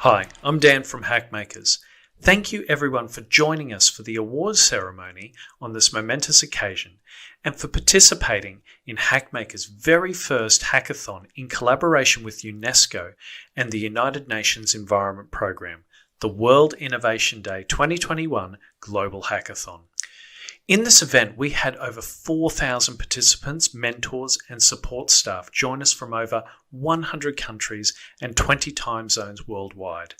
Hi, I'm Dan from Hackmakers. Thank you everyone for joining us for the awards ceremony on this momentous occasion and for participating in Hackmakers' very first hackathon in collaboration with UNESCO and the United Nations Environment Programme, the World Innovation Day 2021 Global Hackathon. In this event, we had over 4,000 participants, mentors, and support staff join us from over 100 countries and 20 time zones worldwide.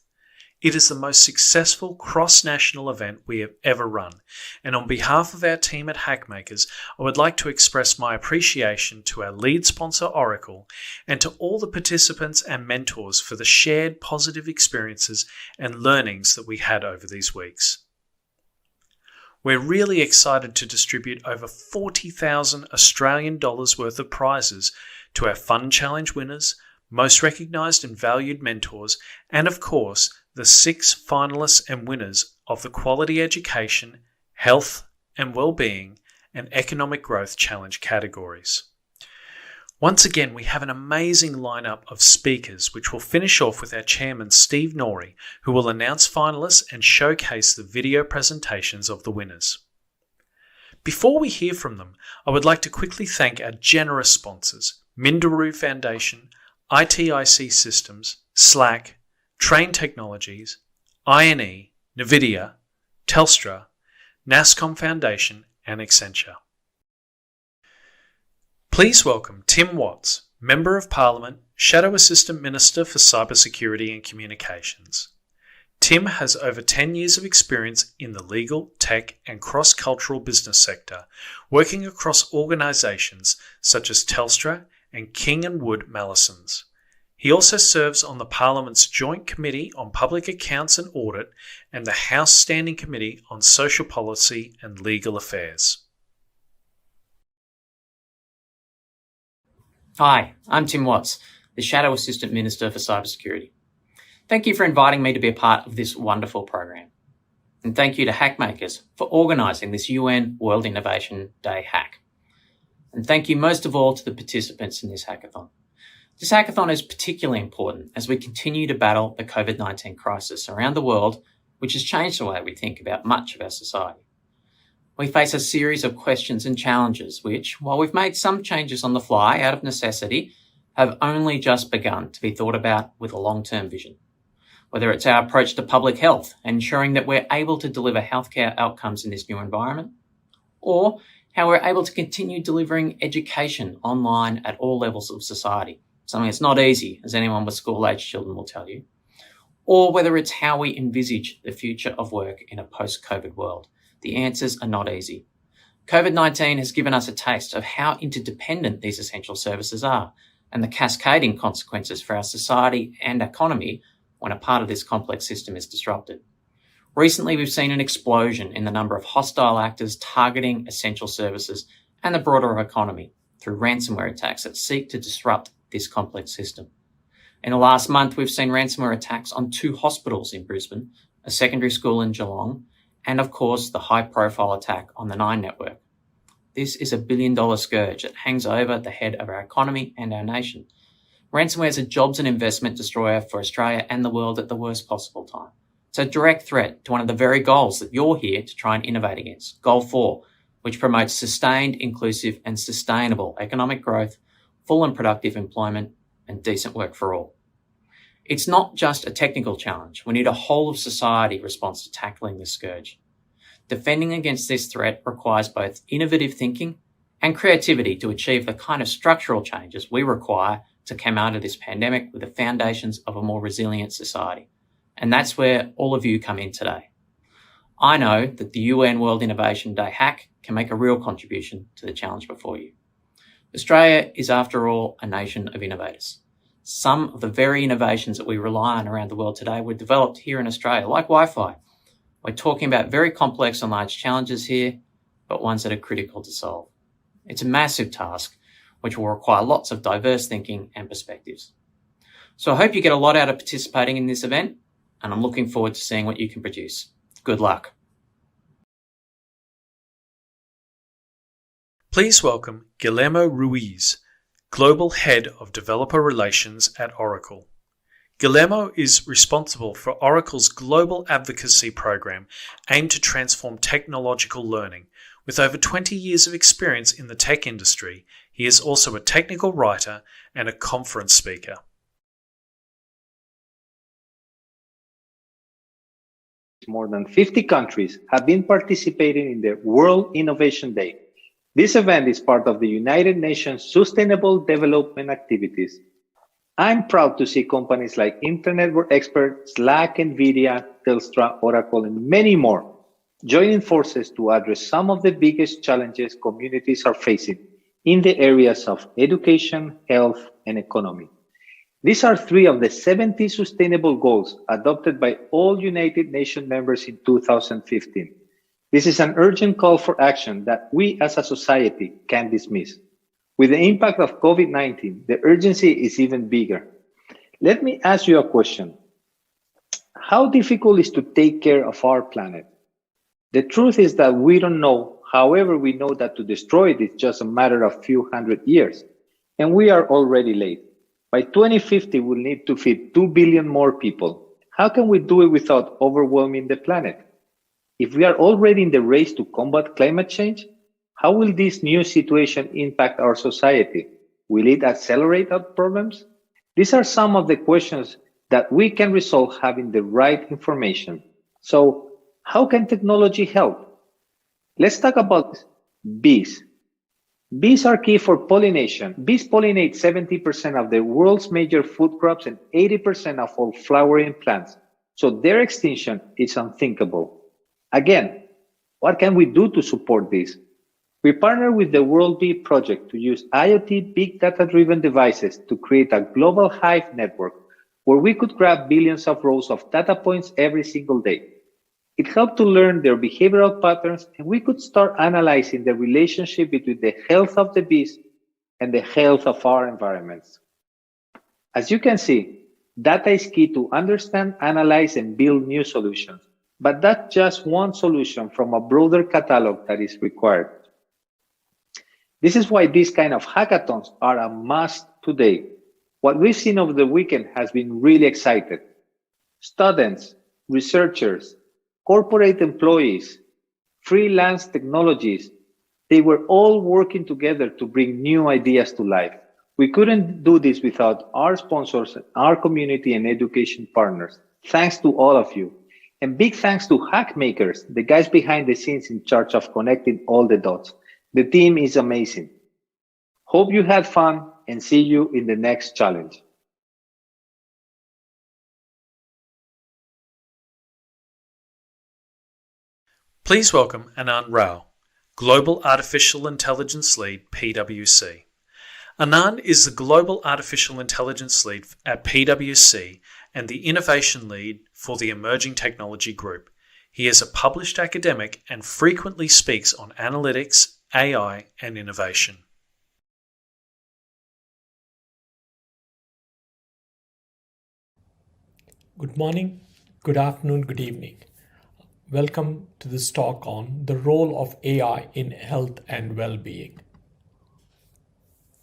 It is the most successful cross-national event we have ever run, and on behalf of our team at Hackmakers, I would like to express my appreciation to our lead sponsor, Oracle, and to all the participants and mentors for the shared positive experiences and learnings that we had over these weeks. We're really excited to distribute over 40,000 Australian dollars worth of prizes to our Fun Challenge winners, most recognised and valued mentors, and of course, the 6 finalists and winners of the Quality Education, Health and Wellbeing, and Economic Growth Challenge categories. Once again, we have an amazing lineup of speakers, which will finish off with our chairman, Steve Nouri, who will announce finalists and showcase the video presentations of the winners. Before we hear from them, I would like to quickly thank our generous sponsors, Minderoo Foundation, ITIC Systems, Slack, Train Technologies, INE, NVIDIA, Telstra, NASCOM Foundation, and Accenture. Please welcome Tim Watts, Member of Parliament, Shadow Assistant Minister for Cybersecurity and Communications. Tim has over 10 years of experience in the legal, tech and cross-cultural business sector, working across organisations such as Telstra and King & Wood Mallesons. He also serves on the Parliament's Joint Committee on Public Accounts and Audit and the House Standing Committee on Social Policy and Legal Affairs. Hi, I'm Tim Watts, the Shadow Assistant Minister for Cybersecurity. Thank you for inviting me to be a part of this wonderful program. And thank you to Hackmakers for organising this UN World Innovation Day hack. And thank you most of all to the participants in this hackathon. This hackathon is particularly important as we continue to battle the COVID-19 crisis around the world, which has changed the way we think about much of our society. We face a series of questions and challenges which, while we've made some changes on the fly out of necessity, have only just begun to be thought about with a long-term vision. Whether it's our approach to public health, ensuring that we're able to deliver healthcare outcomes in this new environment, or how we're able to continue delivering education online at all levels of society, something that's not easy, as anyone with school-aged children will tell you, or whether it's how we envisage the future of work in a post-COVID world. The answers are not easy. COVID-19 has given us a taste of how interdependent these essential services are and the cascading consequences for our society and economy when a part of this complex system is disrupted. Recently, we've seen an explosion in the number of hostile actors targeting essential services and the broader economy through ransomware attacks that seek to disrupt this complex system. In the last month, we've seen ransomware attacks on 2 hospitals in Brisbane, a secondary school in Geelong, and of course, the high-profile attack on the Nine network. This is a billion-dollar scourge that hangs over the head of our economy and our nation. Ransomware is a jobs and investment destroyer for Australia and the world at the worst possible time. It's a direct threat to one of the very goals that you're here to try and innovate against, Goal 4, which promotes sustained, inclusive and sustainable economic growth, full and productive employment, and decent work for all. It's not just a technical challenge. We need a whole of society response to tackling this scourge. Defending against this threat requires both innovative thinking and creativity to achieve the kind of structural changes we require to come out of this pandemic with the foundations of a more resilient society. And that's where all of you come in today. I know that the UN World Innovation Day hack can make a real contribution to the challenge before you. Australia is, after all, a nation of innovators. Some of the very innovations that we rely on around the world today were developed here in Australia, like Wi-Fi. We're talking about very complex and large challenges here, but ones that are critical to solve. It's a massive task, which will require lots of diverse thinking and perspectives. So I hope you get a lot out of participating in this event, and I'm looking forward to seeing what you can produce. Good luck. Please welcome Guillermo Ruiz, Global Head of Developer Relations at Oracle. Guillermo is responsible for Oracle's global advocacy program aimed to transform technological learning. With over 20 years of experience in the tech industry, he is also a technical writer and a conference speaker. More than 50 countries have been participating in the World Innovation Day. This event is part of the United Nations Sustainable Development Activities. I'm proud to see companies like Internet World Expert, Slack, NVIDIA, Telstra, Oracle, and many more joining forces to address some of the biggest challenges communities are facing in the areas of education, health, and economy. These are 3 of the 70 sustainable goals adopted by all United Nations members in 2015. This is an urgent call for action that we as a society can't dismiss. With the impact of COVID-19, the urgency is even bigger. Let me ask you a question. How difficult is to take care of our planet? The truth is that we don't know. However, we know that to destroy it is just a matter of a few hundred years, and we are already late. By 2050, we'll need to feed 2 billion more people. How can we do it without overwhelming the planet? If we are already in the race to combat climate change, how will this new situation impact our society? Will it accelerate our problems? These are some of the questions that we can resolve having the right information. So, how can technology help? Let's talk about bees. Bees are key for pollination. Bees pollinate 70% of the world's major food crops and 80% of all flowering plants. So their extinction is unthinkable. Again, what can we do to support this? We partner with the World Bee Project to use IoT big data-driven devices to create a global hive network where we could grab billions of rows of data points every single day. It helped to learn their behavioral patterns, and we could start analyzing the relationship between the health of the bees and the health of our environments. As you can see, data is key to understand, analyze, and build new solutions. But that's just one solution from a broader catalog that is required. This is why these kind of hackathons are a must today. What we've seen over the weekend has been really exciting. Students, researchers, corporate employees, freelance technologies, they were all working together to bring new ideas to life. We couldn't do this without our sponsors, our community and education partners. Thanks to all of you. And big thanks to Hackmakers, the guys behind the scenes in charge of connecting all the dots. The team is amazing. Hope you had fun and see you in the next challenge. Please welcome Anand Rao, Global Artificial Intelligence Lead, PwC. Anand is the Global Artificial Intelligence Lead at PwC and the Innovation Lead for the Emerging Technology Group. He is a published academic and frequently speaks on analytics, AI, and innovation. Good morning, good afternoon, good evening. Welcome to this talk on the role of AI in health and well-being.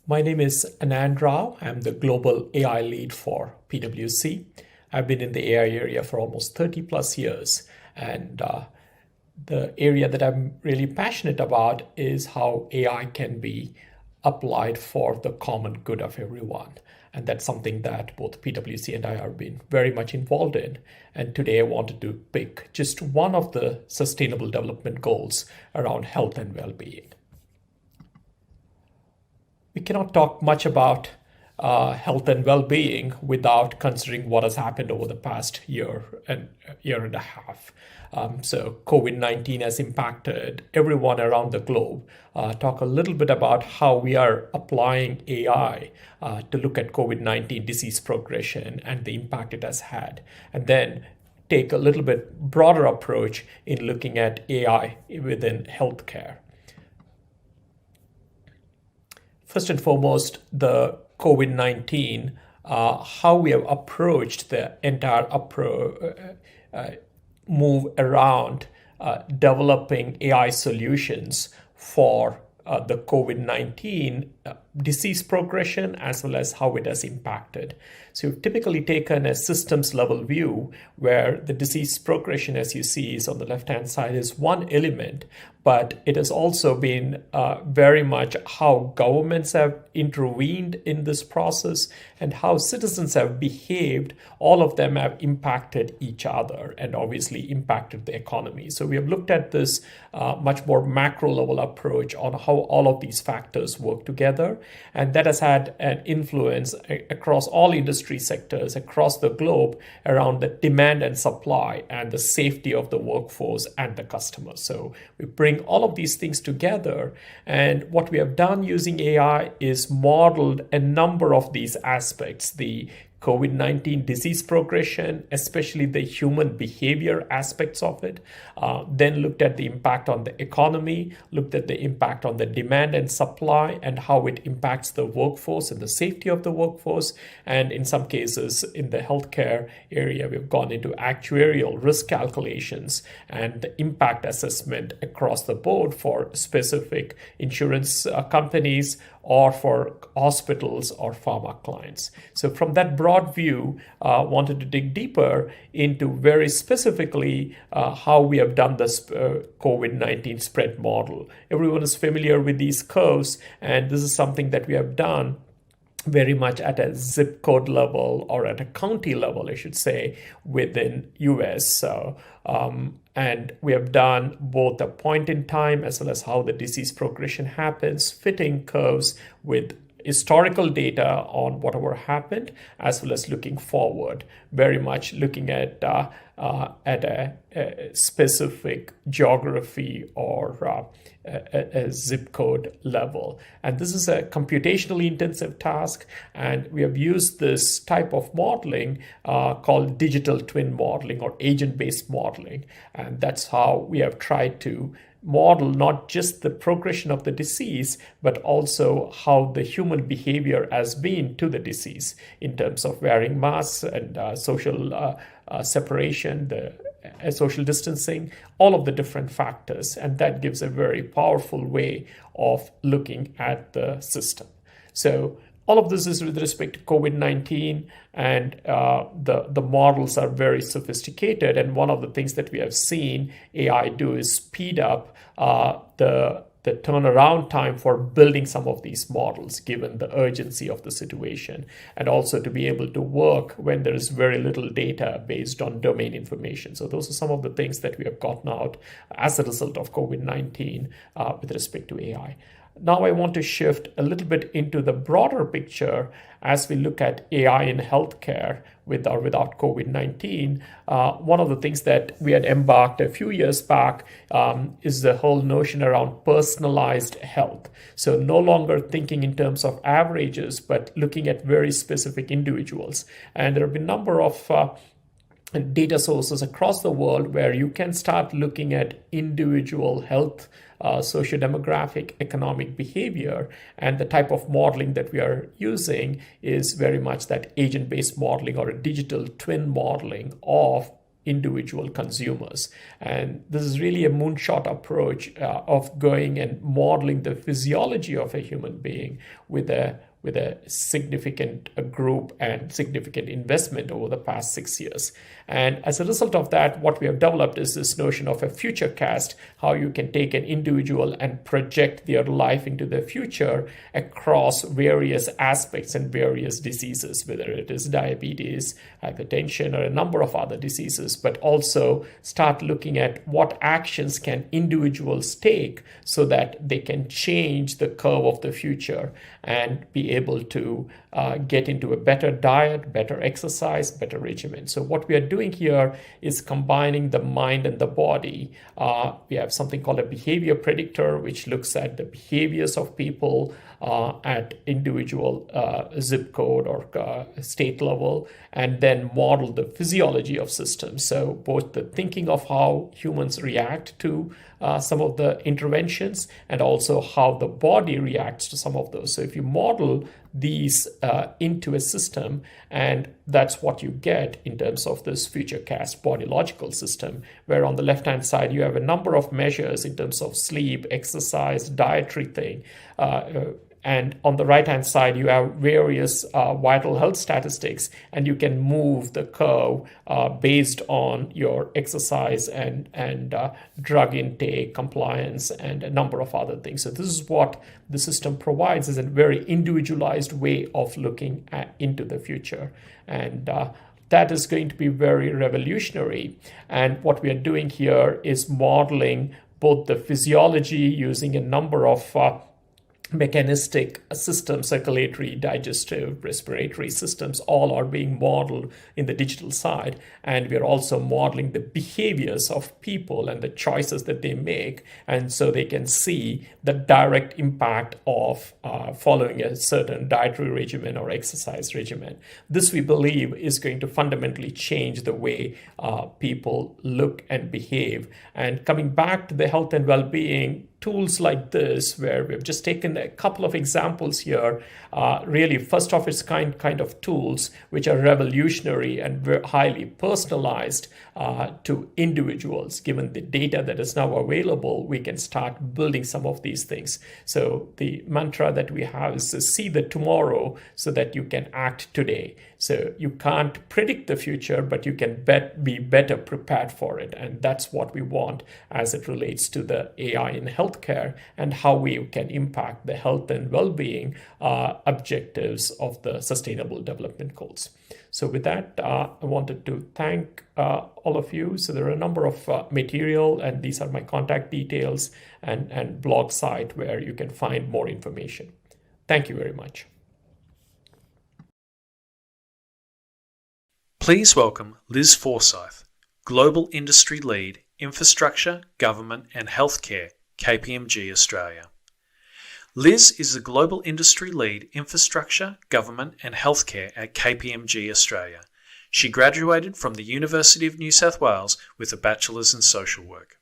My name is Anand Rao. I'm the Global AI Lead for PwC. I've been in the AI area for almost 30 plus years, and the area that I'm really passionate about is how AI can be applied for the common good of everyone. And that's something that both PwC and I have been very much involved in. And today I wanted to pick just one of the sustainable development goals around health and well-being. We cannot talk much about health and well-being without considering what has happened over the past year and a half. So COVID-19 has impacted everyone around the globe. Talk a little bit about how we are applying AI to look at COVID-19 disease progression and the impact it has had. And then take a little bit broader approach in looking at AI within healthcare. First and foremost, the COVID-19, how we have approached the entire move around developing AI solutions for the COVID-19 disease progression as well as how it has impacted. So we've typically taken a systems level view where the disease progression, as you see, is on the left-hand side is one element, but it has also been very much how governments have intervened in this process and how citizens have behaved. All of them have impacted each other and obviously impacted the economy. So we have looked at this much more macro level approach on how all of these factors work together. And that has had an influence across all industry sectors across the globe around the demand and supply and the safety of the workforce and the customer. So we bring all of these things together. And what we have done using AI is modeled a number of these aspects, the COVID-19 disease progression, especially the human behavior aspects of it, then looked at the impact on the economy, looked at the impact on the demand and supply and how it impacts the workforce and the safety of the workforce. And in some cases in the healthcare area, we've gone into actuarial risk calculations and the impact assessment across the board for specific insurance companies or for hospitals or pharma clients. So from that broad view, wanted to dig deeper into very specifically how we have done this COVID-19 spread model. Everyone is familiar with these curves, and this is something that we have done very much at a zip code level or at a county level, I should say, within US. And we have done both a point in time as well as how the disease progression happens, fitting curves with historical data on whatever happened, as well as looking forward, very much looking at a specific geography or a zip code level. And this is a computationally intensive task, and we have used this type of modeling called digital twin modeling or agent-based modeling. And that's how we have tried to model not just the progression of the disease, but also how the human behavior has been to the disease in terms of wearing masks and social separation, the social distancing, all of the different factors. And that gives a very powerful way of looking at the system. So all of this is with respect to COVID-19, and the models are very sophisticated. And one of the things that we have seen AI do is speed up the turnaround time for building some of these models, given the urgency of the situation, and also to be able to work when there is very little data based on domain information. So those are some of the things that we have gotten out as a result of COVID-19 with respect to AI. Now I want to shift a little bit into the broader picture as we look at AI in healthcare with or without COVID-19. One of the things that we had embarked a few years back is the whole notion around personalized health. So no longer thinking in terms of averages, but looking at very specific individuals. And there have been a number of data sources across the world where you can start looking at individual health, socio-demographic, economic behavior. And the type of modeling that we are using is very much that agent-based modeling or a digital twin modeling of individual consumers. And this is really a moonshot approach of going and modeling the physiology of a human being with a significant group and significant investment over the past 6 years. And as a result of that, what we have developed is this notion of a future cast, how you can take an individual and project their life into the future across various aspects and various diseases, whether it is diabetes, hypertension, or a number of other diseases, but also start looking at what actions can individuals take so that they can change the curve of the future and be able to get into a better diet, better exercise, better regimen. So what we are doing here is combining the mind and the body. We have something called a behavior predictor, which looks at the behaviors of people at individual zip code or state level, and then model the physiology of systems. So both the thinking of how humans react to some of the interventions and also how the body reacts to some of those. So if you model these into a system, and that's what you get in terms of this future cast body logical system, where on the left hand side you have a number of measures in terms of sleep, exercise, dietary thing, And on the right-hand side, you have various vital health statistics, and you can move the curve based on your exercise and drug intake, compliance, and a number of other things. So this is what the system provides, is a very individualized way of looking into the future. And that is going to be very revolutionary. And what we are doing here is modeling both the physiology using a number of mechanistic systems, circulatory, digestive, respiratory systems, all are being modeled in the digital side. And we're also modeling the behaviors of people and the choices that they make. And so they can see the direct impact of following a certain dietary regimen or exercise regimen. This, we believe, is going to fundamentally change the way people look and behave. And coming back to the health and well-being, tools like this, where we've just taken a couple of examples here, really first of its kind of tools, which are revolutionary and very highly personalized to individuals. Given the data that is now available, we can start building some of these things. So the mantra that we have is to see the tomorrow so that you can act today. So you can't predict the future, but you can be better prepared for it. And that's what we want as it relates to the AI in healthcare and how we can impact the health and well-being objectives of the Sustainable Development Goals. So with that, I wanted to thank all of you. So there are a number of material, and these are my contact details and blog site where you can find more information. Thank you very much. Please welcome Liz Forsyth, Global Industry Lead, Infrastructure, Government and Healthcare, KPMG Australia. Liz is the Global Industry Lead, Infrastructure, Government and Healthcare at KPMG Australia. She graduated from the University of New South Wales with a Bachelor's in Social Work.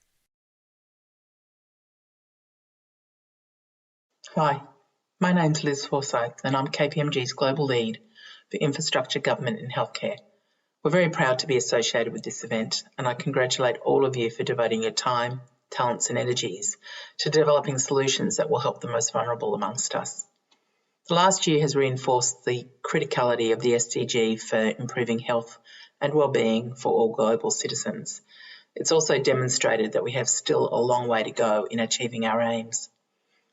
Hi, my name's Liz Forsyth and I'm KPMG's Global Lead for Infrastructure, Government and Healthcare. We're very proud to be associated with this event, and I congratulate all of you for devoting your time, talents and energies to developing solutions that will help the most vulnerable amongst us. The last year has reinforced the criticality of the SDG for improving health and well-being for all global citizens. It's also demonstrated that we have still a long way to go in achieving our aims.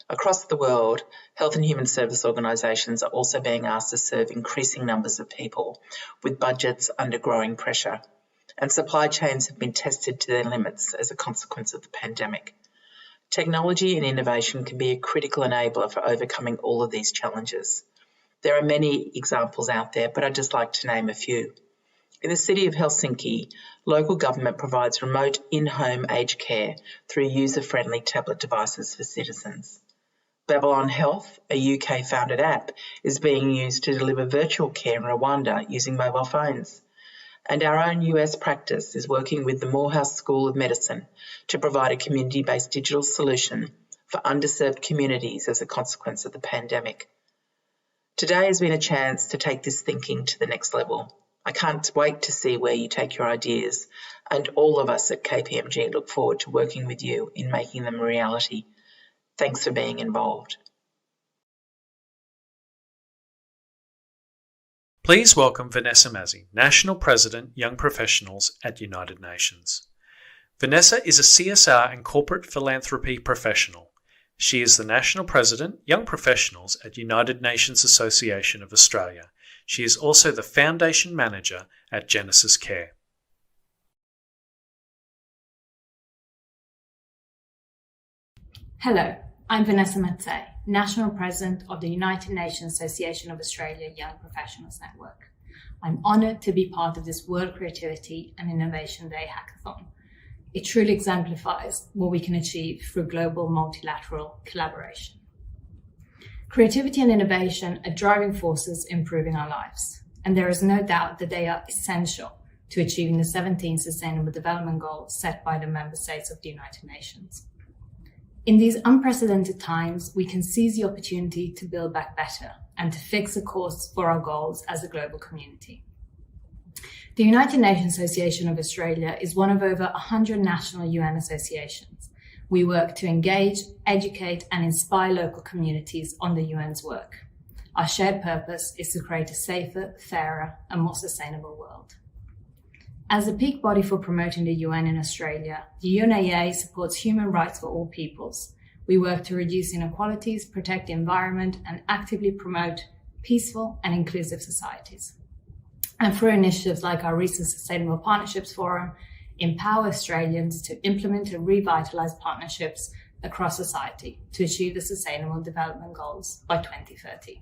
Across the world, health and human service organisations are also being asked to serve increasing numbers of people with budgets under growing pressure, and supply chains have been tested to their limits as a consequence of the pandemic. Technology and innovation can be a critical enabler for overcoming all of these challenges. There are many examples out there, but I'd just like to name a few. In the city of Helsinki, local government provides remote in-home aged care through user-friendly tablet devices for citizens. Babylon Health, a UK-founded app, is being used to deliver virtual care in Rwanda using mobile phones. And our own US practice is working with the Morehouse School of Medicine to provide a community-based digital solution for underserved communities as a consequence of the pandemic. Today has been a chance to take this thinking to the next level. I can't wait to see where you take your ideas, and all of us at KPMG look forward to working with you in making them a reality. Thanks for being involved. Please welcome Vanessa Mazzei, National President, Young Professionals at United Nations. Vanessa is a CSR and corporate philanthropy professional. She is the National President, Young Professionals at United Nations Association of Australia. She is also the Foundation Manager at Genesis Care. Hello, I'm Vanessa Mazzei, National President of the United Nations Association of Australia Young Professionals Network. I'm honoured to be part of this World Creativity and Innovation Day hackathon. It truly exemplifies what we can achieve through global multilateral collaboration. Creativity and innovation are driving forces improving our lives, and there is no doubt that they are essential to achieving the 17 Sustainable Development Goals set by the member states of the United Nations. In these unprecedented times, we can seize the opportunity to build back better and to fix a course for our goals as a global community. The United Nations Association of Australia is one of over 100 national UN associations, We work to engage, educate, and inspire local communities on the UN's work. Our shared purpose is to create a safer, fairer, and more sustainable world. As a peak body for promoting the UN in Australia, the UNAA supports human rights for all peoples. We work to reduce inequalities, protect the environment, and actively promote peaceful and inclusive societies. And through initiatives like our recent Sustainable Partnerships Forum, empower Australians to implement and revitalise partnerships across society to achieve the Sustainable Development Goals by 2030.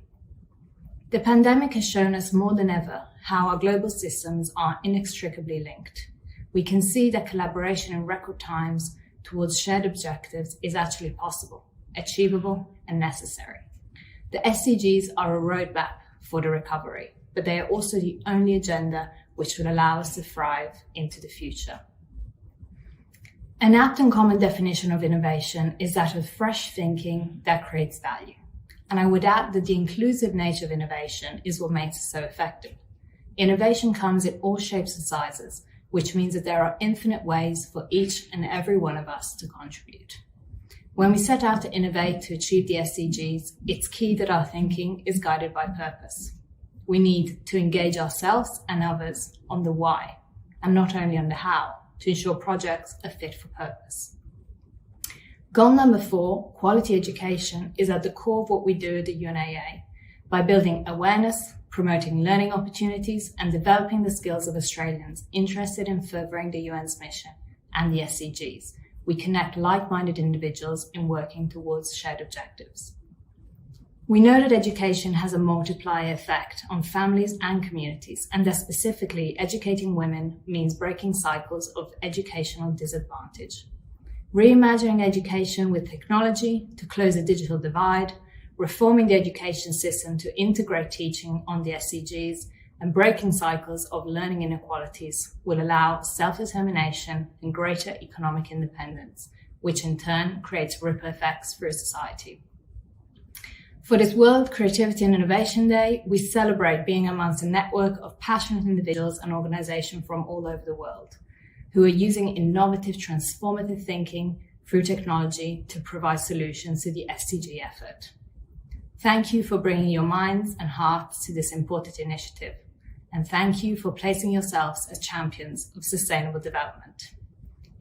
The pandemic has shown us more than ever how our global systems are inextricably linked. We can see that collaboration in record times towards shared objectives is actually possible, achievable, and necessary. The SDGs are a roadmap for the recovery, but they are also the only agenda which will allow us to thrive into the future. An apt and common definition of innovation is that of fresh thinking that creates value. And I would add that the inclusive nature of innovation is what makes it so effective. Innovation comes in all shapes and sizes, which means that there are infinite ways for each and every one of us to contribute. When we set out to innovate to achieve the SDGs, it's key that our thinking is guided by purpose. We need to engage ourselves and others on the why, and not only on the how, to ensure projects are fit for purpose. Goal number 4, quality education, is at the core of what we do at the UNAA. By building awareness, promoting learning opportunities, and developing the skills of Australians interested in furthering the UN's mission and the SDGs, we connect like-minded individuals in working towards shared objectives. We know that education has a multiplier effect on families and communities, and that specifically educating women means breaking cycles of educational disadvantage. Reimagining education with technology to close the digital divide, reforming the education system to integrate teaching on the SDGs, and breaking cycles of learning inequalities will allow self-determination and greater economic independence, which in turn creates ripple effects through society. For this World Creativity and Innovation Day, we celebrate being amongst a network of passionate individuals and organizations from all over the world, who are using innovative, transformative thinking through technology to provide solutions to the SDG effort. Thank you for bringing your minds and hearts to this important initiative, and thank you for placing yourselves as champions of sustainable development.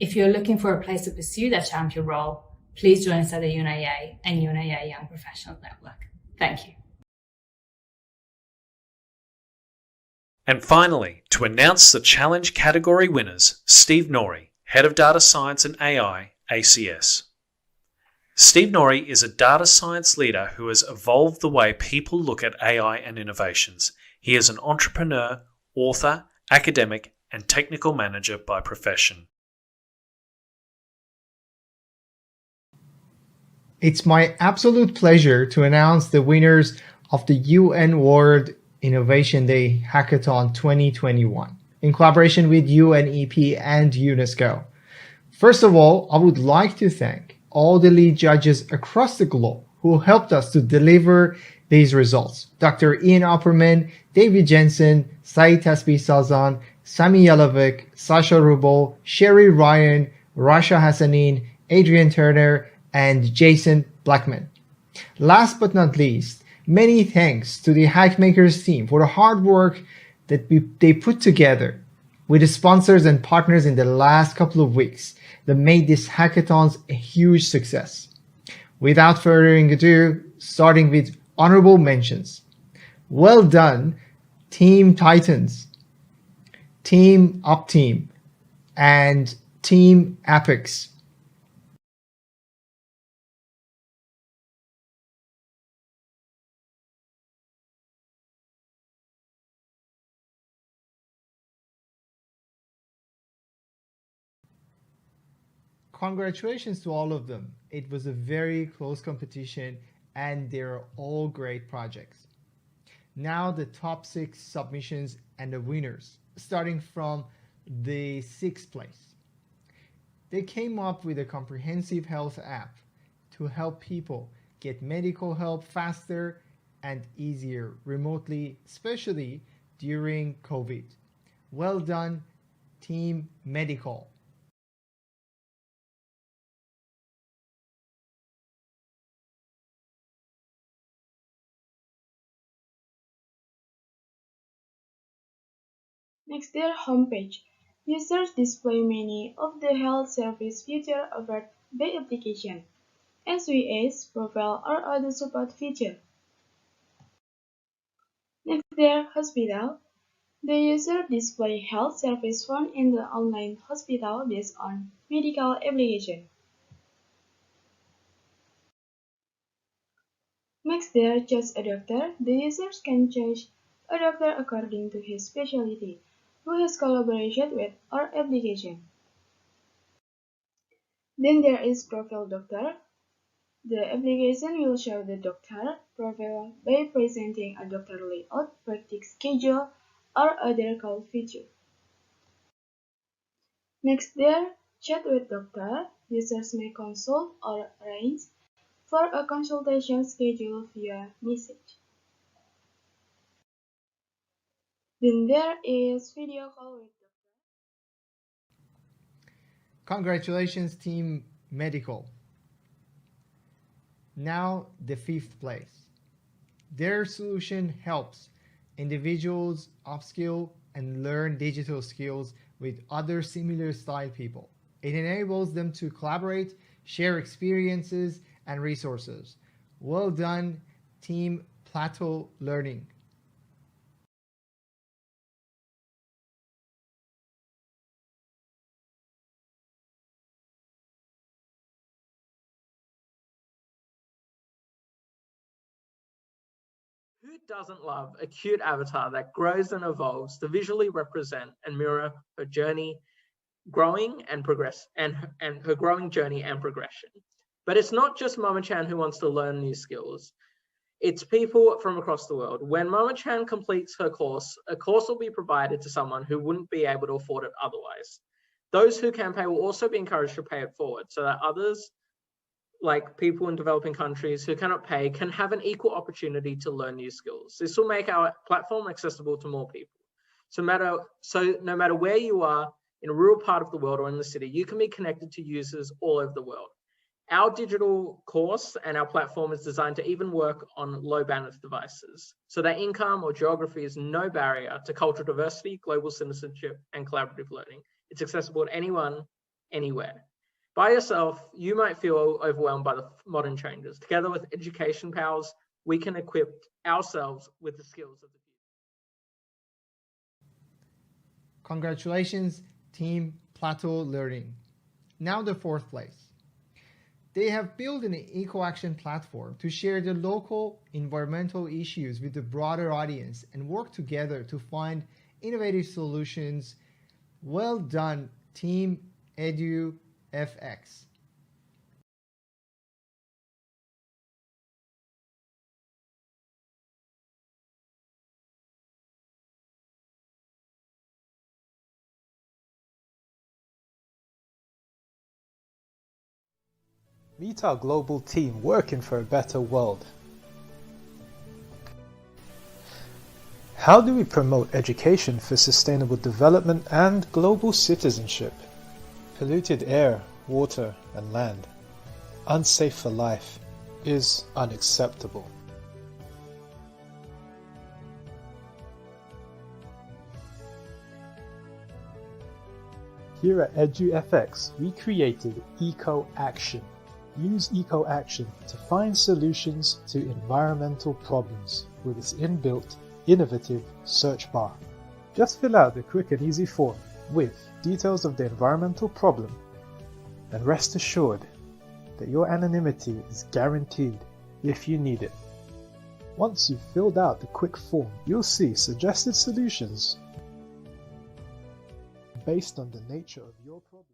If you're looking for a place to pursue that champion role, please join us at the UNAA and UNAA Young Professionals Network. Thank you. And finally, to announce the challenge category winners, Steve Nouri, Head of Data Science and AI, ACS. Steve Nouri is a data science leader who has evolved the way people look at AI and innovations. He is an entrepreneur, author, academic, and technical manager by profession. It's my absolute pleasure to announce the winners of the UN World Innovation Day Hackathon 2021 in collaboration with UNEP and UNESCO. First of all, I would like to thank all the lead judges across the globe who helped us to deliver these results. Dr. Ian Opperman, David Jensen, Saeed Tasbih Sazan, Sami Yalovic, Sasha Rubel, Sherry Ryan, Rasha Hassanin, Adrian Turner, and Jason Blackman. Last but not least, many thanks to the Hackmakers team for the hard work that they put together with the sponsors and partners in the last couple of weeks that made these hackathons a huge success. Without further ado, starting with honorable mentions. Well done, Team Titans, Team Upteam, and Team Apex. Congratulations to all of them. It was a very close competition and they're all great projects. Now the top 6 submissions and the winners, starting from the 6th place. They came up with a comprehensive health app to help people get medical help faster and easier remotely, especially during COVID. Well done, Team Medical. Next, their homepage. Users display many of the health service features offered by application, as well as profile or other support features. Next, their hospital. The user display health service found in the online hospital based on medical application. Next, there choose a doctor. The users can choose a doctor according to his specialty, who has collaborated with our application. Then there is profile doctor. The application will show the doctor profile by presenting a doctor layout, practice schedule, or other call feature. Next, there chat with doctor. Users may consult or arrange for a consultation schedule via message. Then there is video call with doctor. Congratulations, Team Medical. Now, the fifth place. Their solution helps individuals upskill and learn digital skills with other similar style people. It enables them to collaborate, share experiences and resources. Well done, Team Plateau Learning. Who doesn't love a cute avatar that grows and evolves to visually represent and mirror her journey, growing and progress, and her growing journey and progression? But it's not just Mama Chan who wants to learn new skills. It's people from across the world. When Mama Chan completes her course, a course will be provided to someone who wouldn't be able to afford it otherwise. Those who can pay will also be encouraged to pay it forward so that others, like people in developing countries who cannot pay, can have an equal opportunity to learn new skills. This will make our platform accessible to more people. So no matter where you are, in a rural part of the world or in the city, you can be connected to users all over the world. Our digital course and our platform is designed to even work on low bandwidth devices, so that income or geography is no barrier to cultural diversity, global citizenship, and collaborative learning. It's accessible to anyone, anywhere. By yourself, you might feel overwhelmed by the modern changes. Together with Education Powers, we can equip ourselves with the skills of the future. Congratulations, Team Plateau Learning. Now the fourth place. They have built an eco-action platform to share the local environmental issues with the broader audience and work together to find innovative solutions. Well done, Team EduFX. Meet our global team working for a better world. How do we promote education for sustainable development and global citizenship? Polluted air, water, and land, unsafe for life, is unacceptable. Here at EduFX, we created Eco-Action. Use Eco-Action to find solutions to environmental problems with its inbuilt, innovative search bar. Just fill out the quick and easy form with details of the environmental problem, and rest assured that your anonymity is guaranteed if you need it. Once you've filled out the quick form, you'll see suggested solutions based on the nature of your problem.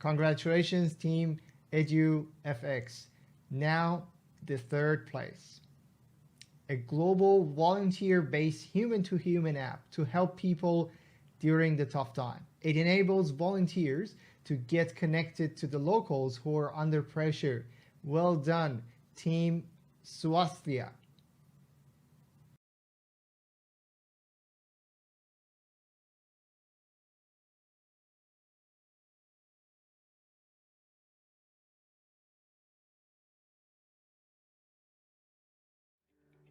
Congratulations, Team EduFX. Now, the third place. A global volunteer-based human-to-human app to help people during the tough time. It enables volunteers to get connected to the locals who are under pressure. Well done, Team Swasthya.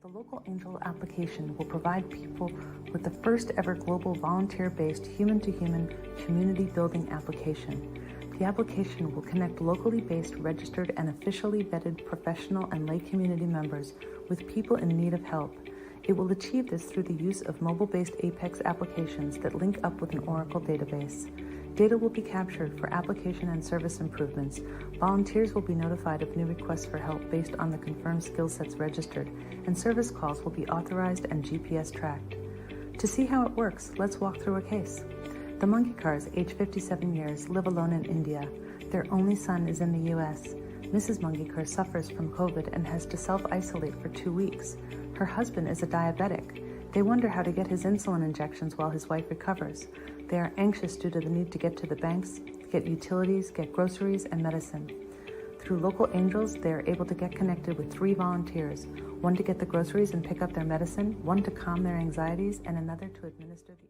The Local Angel application will provide people with the first ever global volunteer-based human-to-human community building application. The application will connect locally based, registered, and officially vetted professional and lay community members with people in need of help. It will achieve this through the use of mobile-based Apex applications that link up with an Oracle database. Data will be captured for application and service improvements. Volunteers will be notified of new requests for help based on the confirmed skill sets registered, and service calls will be authorized and GPS tracked. To see how it works, let's walk through a case. The Monkey Cars, age 57 years, live alone in India. Their only son is in the US. Mrs. Mungikar suffers from COVID and has to self-isolate for 2 weeks. Her husband is a diabetic. They wonder how to get his insulin injections while his wife recovers. They are anxious due to the need to get to the banks, get utilities, get groceries, and medicine. Through Local Angels, they are able to get connected with 3 volunteers, one to get the groceries and pick up their medicine, one to calm their anxieties, and another to administer the insulin.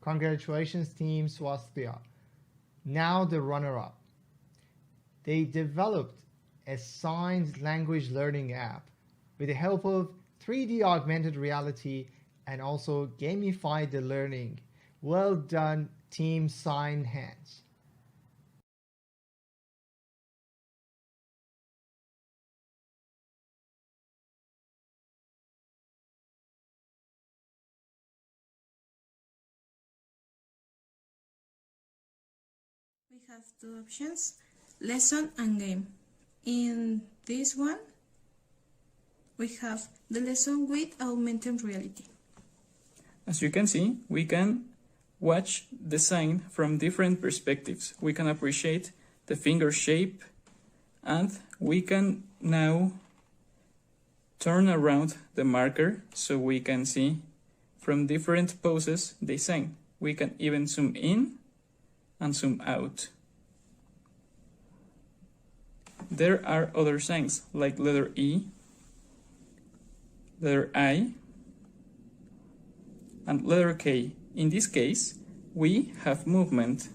Congratulations, Team Swasthya. Now the runner-up. They developed a signed language learning app with the help of 3D augmented reality and also gamified the learning. Well done, Team Sign Hands. We have 2 options, lesson and game. In this one, we have the lesson with augmented reality. As you can see, we can watch the sign from different perspectives. We can appreciate the finger shape, and we can now turn around the marker so we can see from different poses the sign. We can even zoom in and zoom out. There are other signs like letter E, letter I, and letter K. In this case, we have movement.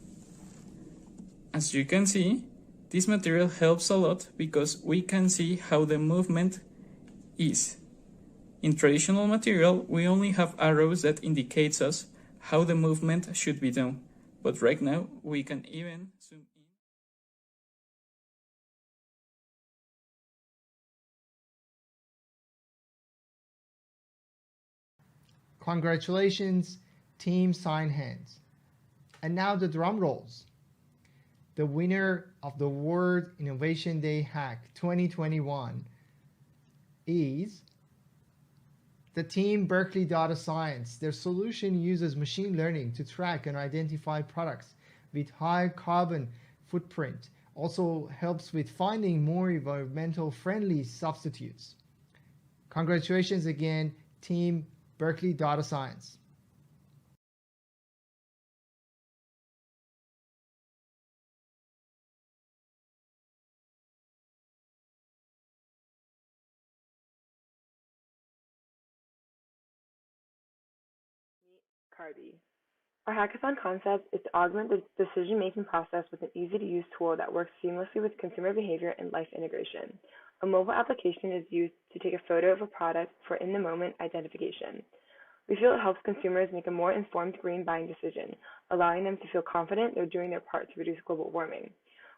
As you can see, this material helps a lot because we can see how the movement is. In traditional material, we only have arrows that indicates us how the movement should be done. But right now, we can even zoom in. Congratulations, Team Sign Hands. And now the drum rolls. The winner of the World Innovation Day Hack 2021 is the team Berkeley Data Science. Their solution uses machine learning to track and identify products with high carbon footprint. Also helps with finding more environmental friendly substitutes. Congratulations again, Team Berkeley Data Science. Carby. Our hackathon concept is to augment the decision-making process with an easy-to-use tool that works seamlessly with consumer behavior and life integration. A mobile application is used to take a photo of a product for in-the-moment identification. We feel it helps consumers make a more informed green buying decision, allowing them to feel confident they're doing their part to reduce global warming.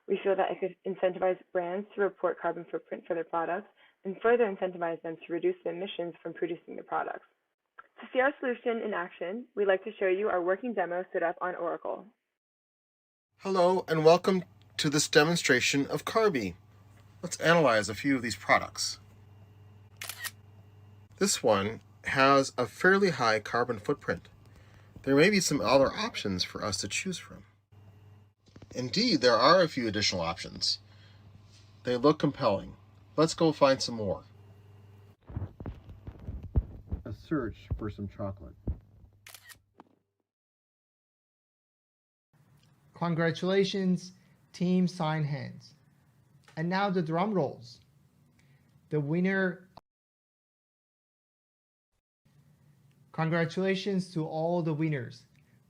We feel that it could incentivize brands to report carbon footprint for their products and further incentivize them to reduce the emissions from producing their products. To see our solution in action, we'd like to show you our working demo set up on Oracle. Hello and welcome to this demonstration of Carby. Let's analyze a few of these products. This one has a fairly high carbon footprint. There may be some other options for us to choose from. Indeed, there are a few additional options. They look compelling. Let's go find some more. A search for some chocolate. Congratulations, team sign hands. And now the drum rolls. The winner. Congratulations to all the winners.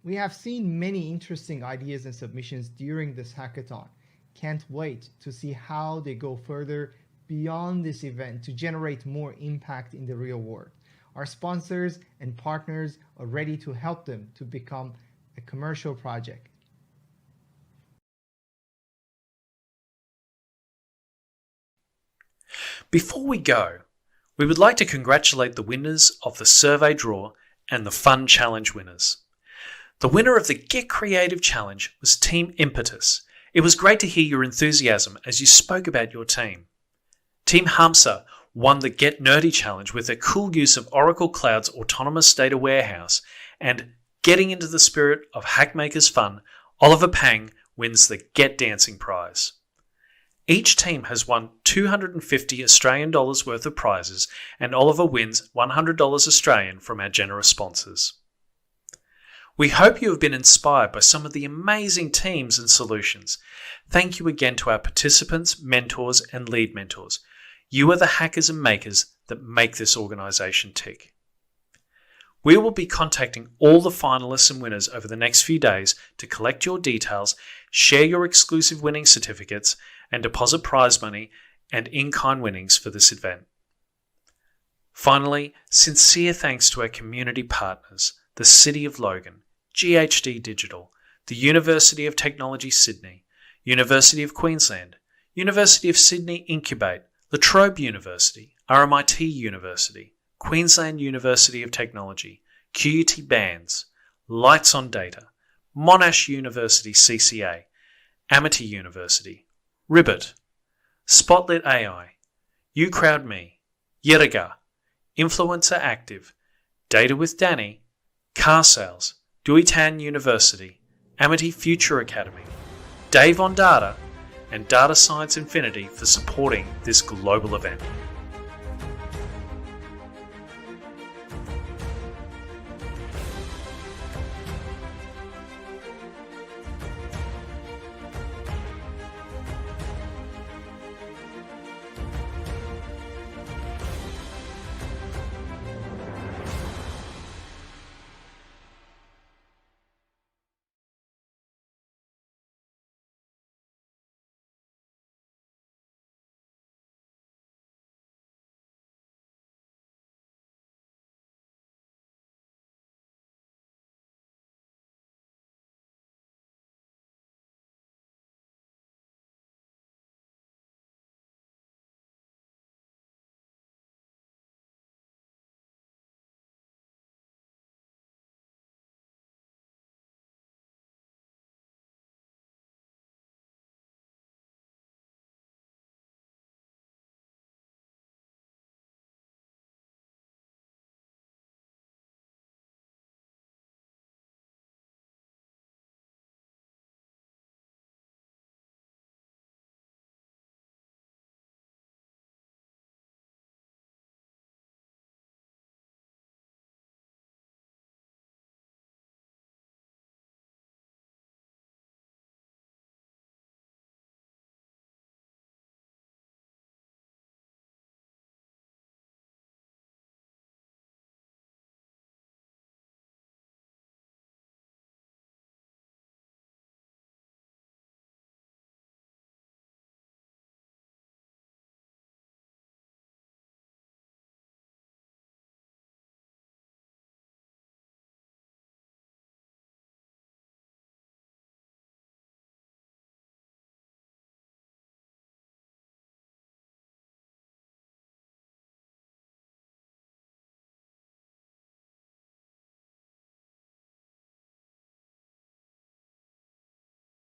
We have seen many interesting ideas and submissions during this hackathon. Can't wait to see how they go further beyond this event to generate more impact in the real world. Our sponsors and partners are ready to help them to become a commercial project. Before we go, we would like to congratulate the winners of the survey draw and the Fun Challenge winners. The winner of the Get Creative Challenge was Team Impetus. It was great to hear your enthusiasm as you spoke about your team. Team Hamsa won the Get Nerdy Challenge with their cool use of Oracle Cloud's autonomous data warehouse, and getting into the spirit of Hackmakers fun, Oliver Pang wins the Get Dancing prize. Each team has won $250 Australian dollars worth of prizes, and Oliver wins $100 Australian from our generous sponsors. We hope you have been inspired by some of the amazing teams and solutions. Thank you again to our participants, mentors, and lead mentors. You are the hackers and makers that make this organisation tick. We will be contacting all the finalists and winners over the next few days to collect your details, share your exclusive winning certificates, and deposit prize money and in-kind winnings for this event. Finally, sincere thanks to our community partners, the City of Logan, GHD Digital, the University of Technology Sydney, University of Queensland, University of Sydney Incubate, La Trobe University, RMIT University, Queensland University of Technology, QUT Bands, Lights on Data, Monash University CCA, Amity University, Ribbit, Spotlit AI, UCrowdMe, Yeriga, Influencer Active, Data with Danny, Car Sales, Duitan University, Amity Future Academy, Dave on Data, and Data Science Infinity for supporting this global event.